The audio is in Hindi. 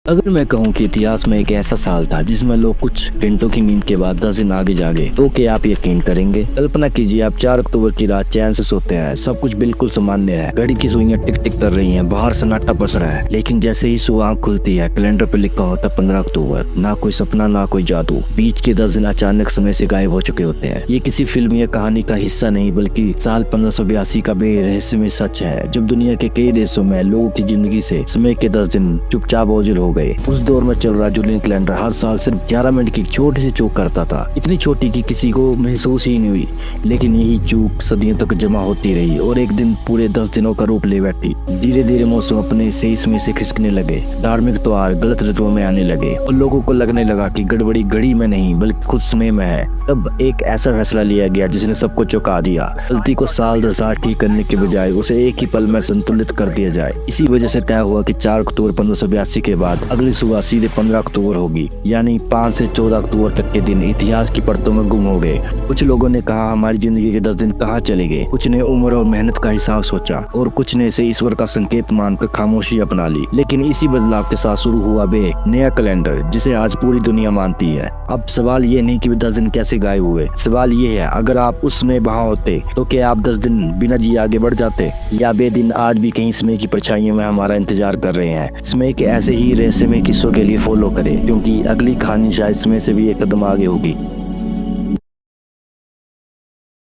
अगर मैं कहूँ कि इतिहास में एक ऐसा साल था जिसमें लोग कुछ घंटों की नींद के बाद 10 दिन आगे जागे, तो क्या आप यकीन करेंगे? कल्पना कीजिए, आप 4 अक्टूबर की रात चैन से सोते हैं, सब कुछ बिल्कुल सामान्य है, घड़ी की सुइयां टिक टिक कर रही हैं, बाहर सन्नाटा पस रहा है। लेकिन जैसे ही सुबह आँख खुलती है, कैलेंडर पे लिखा होता 15 अक्टूबर। ना कोई सपना, ना कोई जादू, बीच के 10 दिन अचानक समय से गायब हो चुके होते हैं। ये किसी फिल्म या कहानी का हिस्सा नहीं, बल्कि साल 1582 का बेरहस्यमय सच है, जब दुनिया के कई देशों में लोगों की जिंदगी से समय के 10 दिन चुपचाप ओझल हो गए। उस दौर में चल रहा जूलियन कैलेंडर हर साल सिर्फ 11 मिनट की छोटी सी चूक करता था, इतनी छोटी कि किसी को महसूस ही नहीं हुई। लेकिन यही चूक सदियों तक जमा होती रही और एक दिन पूरे 10 दिनों का रूप ले बैठी। धीरे धीरे मौसम अपने सही समय से खिसकने लगे, धार्मिक त्योहार गलत ऋतुओं में आने लगे और लोगों को लगने लगा कि गड़बड़ी घड़ी में नहीं बल्कि खुद समय में है। तब एक ऐसा फैसला लिया गया जिसने सबको चौंका दिया। गलती को साल दर साल ठीक करने के बजाय उसे एक ही पल में संतुलित कर दिया जाए। इसी वजह से तय हुआ कि 4 अक्टूबर 1582 के बाद अगली सुबह सीधे 15 अक्टूबर होगी, यानी 5 से 14 अक्टूबर तक के दिन इतिहास की परतों में गुम हो गए। कुछ लोगों ने कहा हमारी जिंदगी के 10 दिन कहाँ चले गए, कुछ ने उम्र और मेहनत का हिसाब सोचा और कुछ ने इसे ईश्वर का संकेत मानकर खामोशी अपना ली। लेकिन इसी बदलाव के साथ शुरू हुआ नया कैलेंडर, जिसे आज पूरी दुनिया मानती है। अब सवाल ये नहीं कि 10 दिन कैसे गायब हुए, सवाल ये है अगर आप उस समय वहाँ होते तो क्या आप 10 दिन बिना जिए आगे बढ़ जाते, या वे दिन आज भी कहीं समय की परछाइयों में हमारा इंतजार कर रहे हैं। समय के ऐसे ही रहस्यमय किस्सों के लिए फॉलो करें, क्योंकि अगली कहानी शायद समय से भी एक कदम आगे होगी।